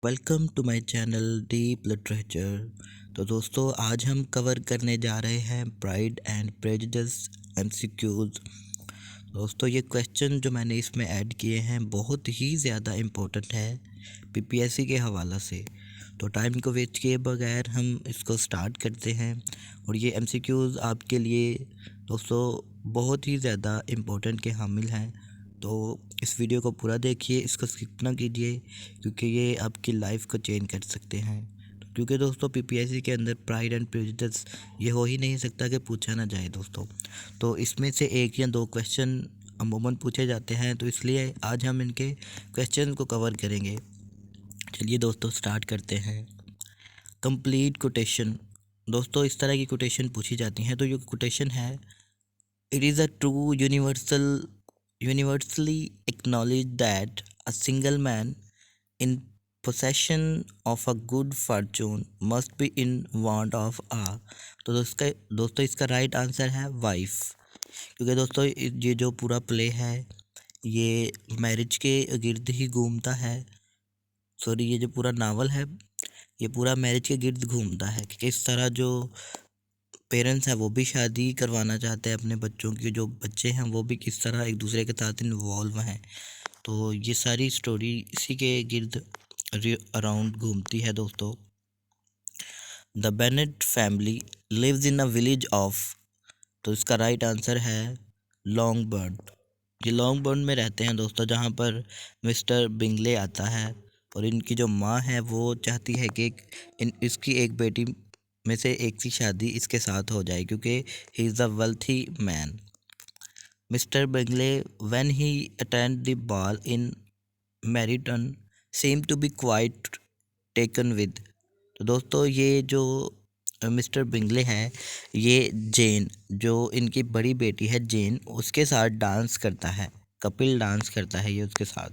Welcome to my channel deep literature. तो दोस्तों आज हम कवर करने जा रहे हैं प्राइड एंड प्रेजुडिस एमसीक्यूज। दोस्तों ये क्वेश्चन जो मैंने इसमें ऐड किए हैं बहुत ही ज़्यादा इम्पोर्टेंट है पीपीएससी के हवाला से। तो टाइम को वेस्ट किए बगैर हम इसको स्टार्ट करते हैं। और ये एमसीक्यूज आपके लिए दोस्तों बहुत ही ज़्यादा इम्पोर्टेंट के हामिल हैं। तो इस वीडियो को पूरा देखिए, इसको स्किप ना कीजिए क्योंकि ये आपकी लाइफ को चेंज कर सकते हैं। क्योंकि दोस्तों पीपीएससी के अंदर प्राइड एंड प्रेजुडिस ये हो ही नहीं सकता कि पूछा ना जाए दोस्तों। तो इसमें से एक या दो क्वेश्चन अमूमन पूछे जाते हैं, तो इसलिए आज हम इनके क्वेश्चन को कवर करेंगे। चलिए दोस्तों स्टार्ट करते हैं। Complete quotation. दोस्तों इस तरह की कोटेशन पूछी जाती हैं, तो ये कोटेशन है, it is a true universally acknowledged that a single man in possession of a good fortune must be in want of a। तो दोस्तों इसका राइट आंसर है वाइफ। क्योंकि दोस्तों ये जो पूरा प्ले है ये मैरिज के गिर्द ही घूमता है। सॉरी, ये जो पूरा नावल है ये पूरा मैरिज के गिर्द घूमता है कि किस तरह जो पेरेंट्स हैं वो भी शादी करवाना चाहते हैं अपने बच्चों की, जो बच्चे हैं वो भी किस तरह एक दूसरे के साथ इन्वॉल्व हैं। तो ये सारी स्टोरी इसी के गिर्द अराउंड घूमती है दोस्तों। The Bennet family lives in a village of. तो इसका राइट आंसर है लॉन्गबर्न। ये लॉन्गबर्न में रहते हैं दोस्तों, जहाँ पर मिस्टर बिंगले आता है। और इनकी जो माँ है वो चाहती है कि इसकी एक बेटी में से एक की शादी इसके साथ हो जाए क्योंकि he is a wealthy man. Mister Bingley when he attend the ball in Meryton seem to be quite taken with. तो दोस्तों ये जो मिस्टर बिंगले हैं ये जेन, जो इनकी बड़ी बेटी है जेन, उसके साथ डांस करता है, कपिल डांस करता है ये उसके साथ।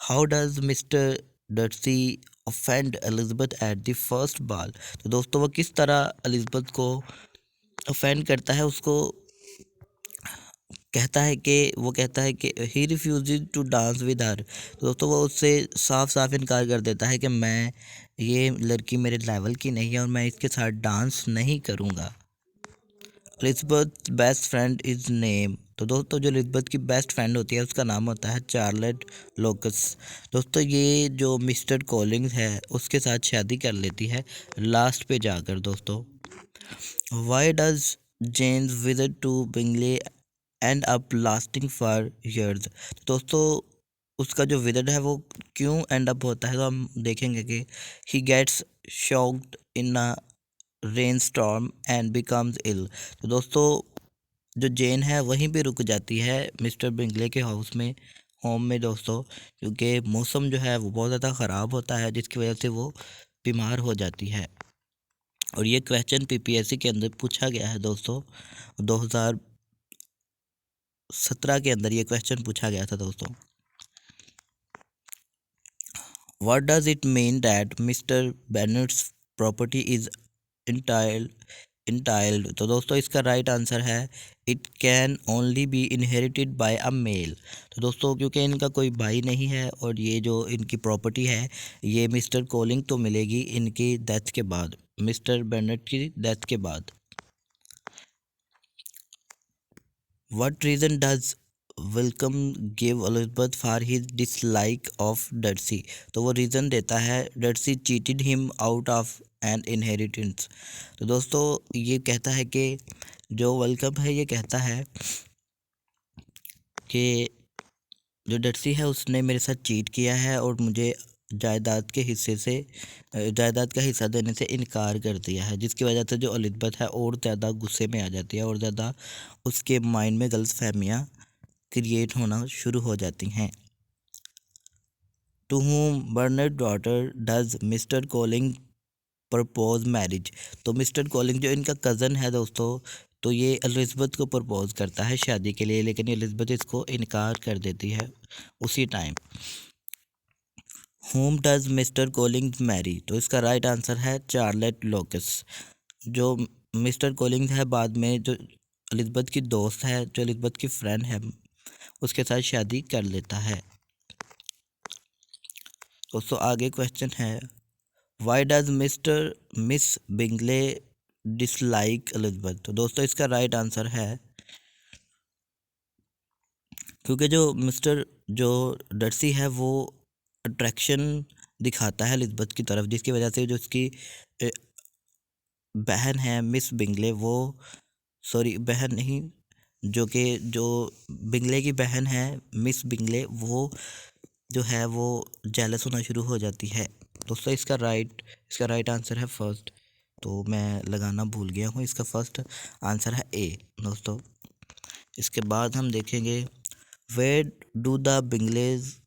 How does mister Darcy offend Elizabeth at the first ball. तो दोस्तों वो किस तरह एलिजबेथ को ऑफेंड करता है, उसको कहता है कि he refuse to dance with her. तो दोस्तों वो उससे साफ साफ इनकार कर देता है कि मैं, ये लड़की मेरे लेवल की नहीं है और मैं इसके साथ डांस नहीं करूँगा। Elizabeth best friend is name. तो दोस्तों जो एलिजबेथ की बेस्ट फ्रेंड होती है उसका नाम होता है चार्लेट लोकस। दोस्तों ये जो मिस्टर कॉलिंग्स है उसके साथ शादी कर लेती है लास्ट पे जाकर दोस्तों। Why does Jane's visit to Bingley end up lasting for years. दोस्तों उसका जो विजिट है वो क्यों एंड अप होता है, तो हम देखेंगे कि he gets shocked in a rain storm and becomes ill. तो दोस्तों जो जेन है वहीं पे रुक जाती है मिस्टर बिंगले के होम में दोस्तों, क्योंकि मौसम जो है वो बहुत ज़्यादा ख़राब होता है जिसकी वजह से वो बीमार हो जाती है। और ये क्वेश्चन पीपीएससी के अंदर पूछा गया है दोस्तों, 2017 के अंदर ये क्वेश्चन पूछा गया था दोस्तों। What does it mean that mister Bennet's property is entailed. तो दोस्तों इसका राइट आंसर है it can only be inherited by a male. तो दोस्तों क्योंकि इनका कोई भाई नहीं है और ये जो इनकी प्रॉपर्टी है ये मिस्टर कॉलिंग तो मिलेगी इनकी डेथ के बाद, मिस्टर बेनेट की डेथ के बाद। What reason does welcome give Elizabeth for his dislike of Darcy. तो वो रीज़न देता है Darcy cheated him out of N inheritance. तो दोस्तों ये कहता है कि जो वेलकम है ये कहता है कि जो डर्सी है उसने मेरे साथ चीट किया है और मुझे जायदाद का हिस्सा देने से इनकार कर दिया है, जिसकी वजह से जो एलिजबेथ है और ज़्यादा गुस्से में आ जाती है और ज़्यादा उसके माइंड में गलतफहमियाँ क्रिएट होना शुरू हो जाती हैं। To whom Bernard daughter does Mr Collins propose marriage. तो मिस्टर कॉलिंग जो इनका कज़न है दोस्तों, तो ये एलिजबेथ को प्रपोज करता है शादी के लिए, लेकिन एलिजबेथ इसको इनकार कर देती है उसी time. Whom does Mr Collins marry. तो इसका राइट आंसर है चार्लेट लोकस। जो मिस्टर कॉलिंग्स है बाद में जो एलिजबेथ की दोस्त है, जो एलिजबेथ की फ्रेंड है, उसके साथ शादी कर लेता है। दोस्तों आगे क्वेश्चन है, why does mister miss Bingley dislike Elizabeth. तो दोस्तों इसका राइट आंसर है क्योंकि जो डर्सी है वो अट्रैक्शन दिखाता है एलिजबेथ की तरफ, जिसकी वजह से जो उसकी अ, बहन है मिस बिंगले, वो सॉरी बहन नहीं, जो बिंगले की बहन है मिस बिंगले, वो जो है वो जेलस होना शुरू हो जाती है। दोस्तों इसका राइट आंसर है फर्स्ट। तो मैं लगाना भूल गया हूँ, इसका फर्स्ट आंसर है ए दोस्तों। इसके बाद हम देखेंगे, where do the Bingleys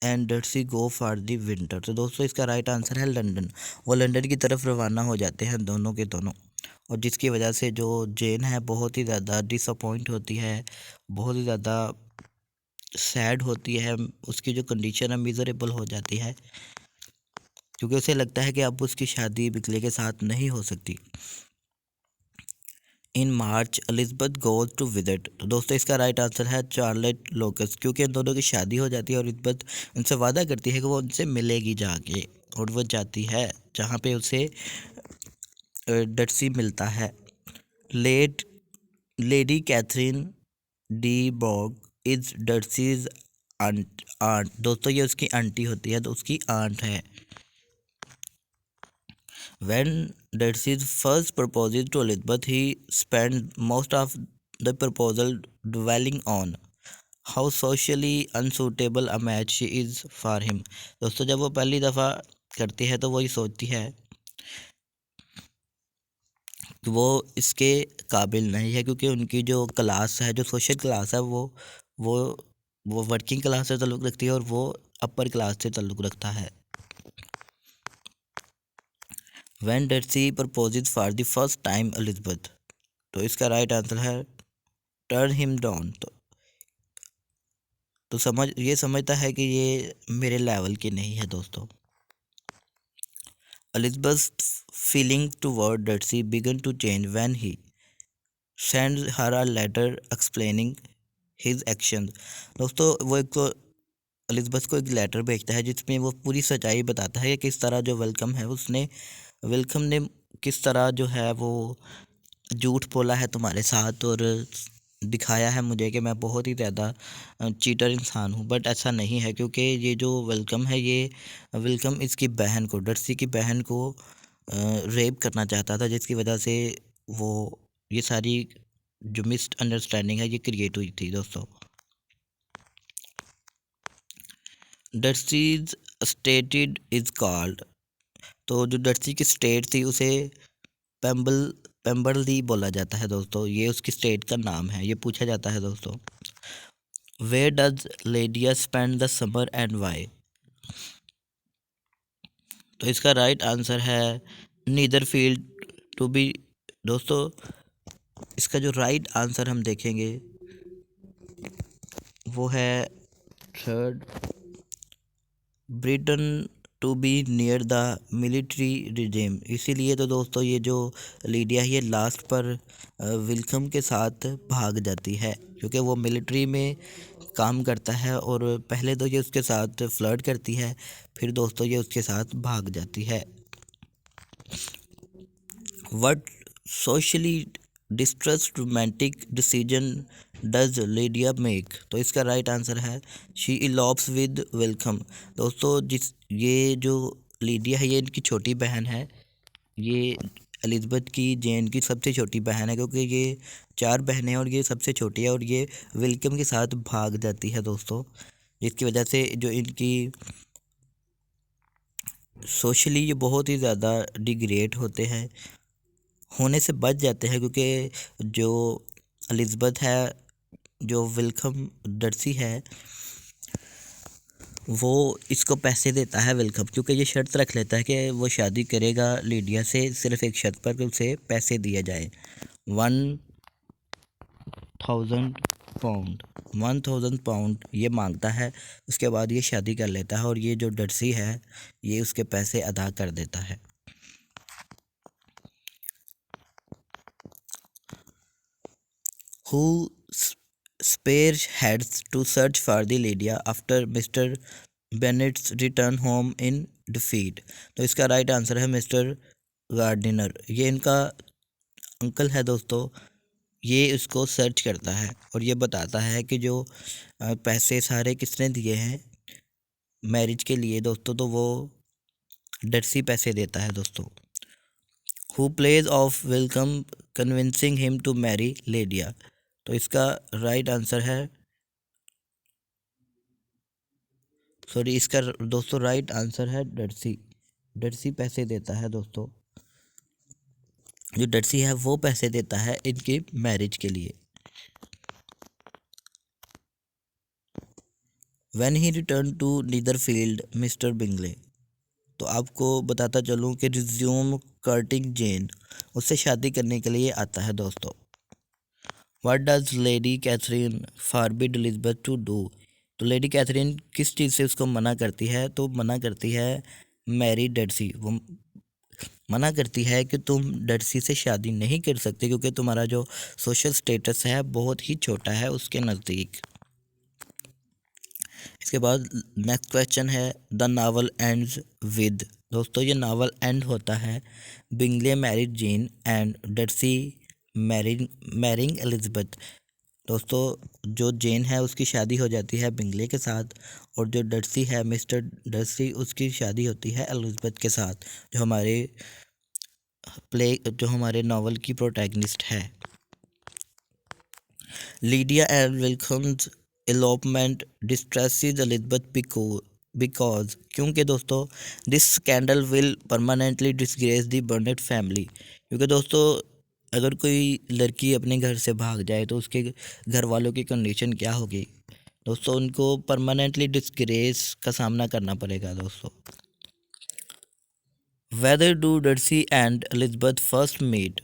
and Darcy go for the winter. तो दोस्तों इसका राइट आंसर है लंदन। वो लंदन की तरफ रवाना हो जाते हैं दोनों के दोनों, और जिसकी वजह से जो जेन है बहुत ही ज़्यादा डिसअपॉइंट होती है, बहुत ही ज़्यादा सैड होती है, उसकी जो कंडीशन है मिज़रेबल हो जाती है, क्योंकि उसे लगता है कि अब उसकी शादी बिगले के साथ नहीं हो सकती। इन मार्च एलिजबेथ गोज टू विजिट। तो दोस्तों इसका राइट आंसर है चार्लेट लोकस, क्योंकि इन दोनों की शादी हो जाती है और एलिजबेथ उनसे वादा करती है कि वो उनसे मिलेगी जाके, और वो जाती है जहाँ पे उसे डर्सी मिलता है। Late Lady Catherine de Bourgh is Darcy's aunt. दोस्तों ये उसकी आंटी होती है, तो उसकी आंट है। When Darcy first proposes to Elizabeth, he spends most of the proposal dwelling on how socially unsuitable a match she is for him। दोस्तों जब वो पहली दफ़ा करती है तो वो ये सोचती है कि वो इसके काबिल नहीं है, क्योंकि उनकी जो क्लास है, जो सोशल क्लास है, वो वो वर्किंग क्लास से ताल्लुक़ रखती है और वो अपर क्लास से ताल्लुक़ रखता है। When Darcy proposes for the first time Elizabeth। तो इसका राइट आंसर है टर्न हिम डाउन। तो समझता है कि ये मेरे लेवल की नहीं है दोस्तों। Elizabeth feeling toward Darcy began to change when he sends her a letter explaining his action. दोस्तों वो एक तो एलिजबेथ को एक लेटर भेजता है जिसमें वो पूरी सच्चाई बताता है कि किस तरह जो वेलकम ने किस तरह जो है वो झूठ बोला है तुम्हारे साथ, और दिखाया है मुझे कि मैं बहुत ही ज़्यादा चीटर इंसान हूँ। बट ऐसा नहीं है, क्योंकि ये जो वेलकम है, ये वेलकम इसकी बहन को, डर्सी की बहन को रेप करना चाहता था, जिसकी वजह से वो ये सारी जो मिसअंडरस्टैंडिंग है ये क्रिएट हुई थी दोस्तों। Darcy's stated is called. तो जो डर्सी की स्टेट थी उसे पेम्बल पेम्बरली बोला जाता है दोस्तों, ये उसकी स्टेट का नाम है, ये पूछा जाता है दोस्तों। Where does Lydia spend the summer and why. तो इसका राइट आंसर है नीदर फील्ड टू बी। दोस्तों इसका जो राइट आंसर हम देखेंगे वो है third, Brighton to be near the military regiment. इसीलिए तो दोस्तों ये जो लीडिया है ये लास्ट पर विल्कम के साथ भाग जाती है, क्योंकि वो मिलिट्री में काम करता है, और पहले तो ये उसके साथ फ्लर्ट करती है, फिर दोस्तों ये उसके साथ भाग जाती है। What socially distressed romantic decision does Lydia make. तो इसका राइट आंसर है शी इलॉप्स विद वेलकम। दोस्तों ये जो लीडिया है ये इनकी छोटी बहन है, ये एलिज़ाबेथ की जेन की सबसे छोटी बहन है, क्योंकि ये 4 बहनें हैं और ये सबसे छोटी है, और ये वेलकम के साथ भाग जाती है दोस्तों, जिसकी वजह से जो इनकी सोशली ये बहुत ही ज़्यादा डिग्रेड होने से बच जाते हैं, क्योंकि जो एलिज़ाबेथ है, जो वेलकम डर्सी है, वो इसको पैसे देता है वेलकम, क्योंकि ये शर्त रख लेता है कि वो शादी करेगा लीडिया से सिर्फ एक शर्त पर कि उसे पैसे दिए जाए 1000 पाउंड। 1000 पाउंड ये मांगता है, उसके बाद ये शादी कर लेता है, और ये जो डर्सी है ये उसके पैसे अदा कर देता है। who spearheads to search for the Lydia after Mr. Bennet's return home in defeat. तो इसका राइट आंसर है मिस्टर गार्डिनर। ये इनका अंकल है दोस्तों, ये इसको सर्च करता है और ये बताता है कि जो पैसे सारे किसने दिए हैं मैरिज के लिए दोस्तों, तो वो डर्सी पैसे देता है दोस्तों। Who pays off Wickham convincing him to marry Lydia. तो इसका राइट आंसर है, सॉरी, इसका दोस्तों राइट आंसर है डर्सी। डर्सी पैसे देता है दोस्तों, जो डर्सी है वो पैसे देता है इनकी मैरिज के लिए। When he return to Netherfield mister Bingley. तो आपको बताता चलूँ कि रिज्यूम कर्टिंग जेन, उससे शादी करने के लिए आता है दोस्तों। What does Lady Catherine forbid Elizabeth to do. तो लेडी कैथरीन किस चीज़ से उसको मना करती है, तो मना करती है मैरी डर्सी। वो मना करती है कि तुम डर्सी से शादी नहीं कर सकते क्योंकि तुम्हारा जो सोशल स्टेटस है बहुत ही छोटा है उसके नज़दीक। इसके बाद नेक्स्ट क्वेश्चन है द नावल एंड्स विद। दोस्तों ये नावल एंड होता है Bingley married Jane and Darcy marrying Elizabeth. दोस्तों जो जेन है उसकी शादी हो जाती है बिंगले के साथ, और जो डर्सी है मिस्टर डर्सी उसकी शादी होती है एलिजबेथ के साथ, जो हमारे नावल की प्रोटैगनिस्ट है। Lydia and Wickham's elopement distresses Elizabeth because क्योंकि दोस्तों this scandal will permanently disgrace the Bennet family. क्योंकि दोस्तों अगर कोई लड़की अपने घर से भाग जाए तो उसके घर वालों की कंडीशन क्या होगी दोस्तों, उनको परमानेंटली डिसग्रेस का सामना करना पड़ेगा दोस्तों। Whether do Darcy and Elizabeth first meet.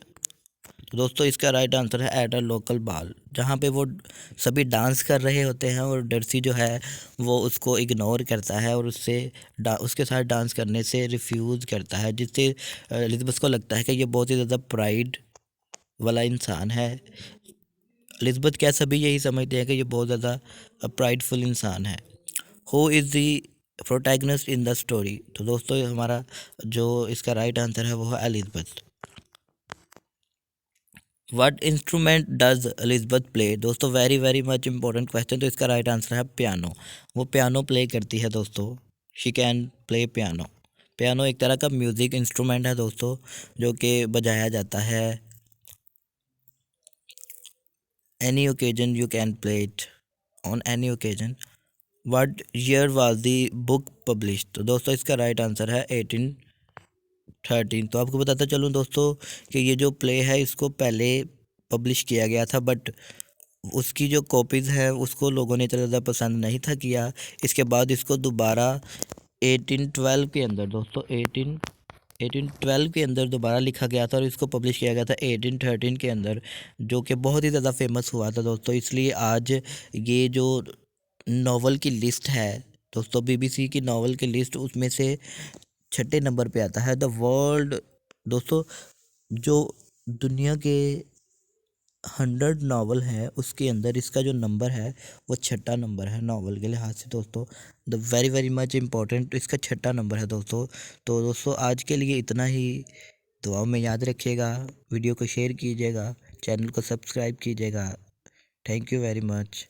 तो दोस्तों इसका राइट आंसर है एट अ लोकल बाल, जहाँ पे वो सभी डांस कर रहे होते हैं और डर्सी जो है वो उसको इग्नोर करता है और उसके साथ डांस करने से रिफ्यूज़ करता है, जिससे एलिजबेथ को लगता है कि ये बहुत ही ज़्यादा प्राइड वाला इंसान है। एलिजबेथ क्या सभी यही समझते हैं कि ये बहुत ज़्यादा प्राइडफुल इंसान है। Who is the protagonist in the story. तो दोस्तों हमारा जो इसका राइट आंसर है वो है Elizabeth. What instrument does Elizabeth play. दोस्तों very very much important question. तो इसका राइट आंसर है पियानो। वो पियानो प्ले करती है दोस्तों, she can play piano. Piano एक तरह का म्यूज़िक इंस्ट्रूमेंट है दोस्तों, जो कि बजाया जाता है। Any occasion you can play it on any occasion. What year was the book publish. तो दोस्तों इसका राइट आंसर है 1813। तो आपको बताता चलूँ दोस्तों कि ये जो प्ले है इसको पहले पब्लिश किया गया था, बट उसकी जो कॉपीज़ है उसको लोगों ने इतना ज़्यादा पसंद नहीं था किया। इसके बाद इसको दोबारा 1812 के अंदर दोस्तों 1812 के अंदर दोबारा लिखा गया था और इसको पब्लिश किया गया था 1813 के अंदर, जो कि बहुत ही ज़्यादा फेमस हुआ था दोस्तों। इसलिए आज ये जो नावल की लिस्ट है दोस्तों, बीबीसी की नावल की लिस्ट, उसमें से छठे नंबर पे आता है द वर्ल्ड। दोस्तों जो दुनिया के 100 नावल है उसके अंदर इसका जो नंबर है वो छठा नंबर है नावल के लिहाज से दोस्तों। The very very much important, इसका छठा नंबर है दोस्तों। तो दोस्तों आज के लिए इतना ही। दुआओं में याद रखिएगा, वीडियो को शेयर कीजिएगा, चैनल को सब्सक्राइब कीजिएगा। Thank you very much.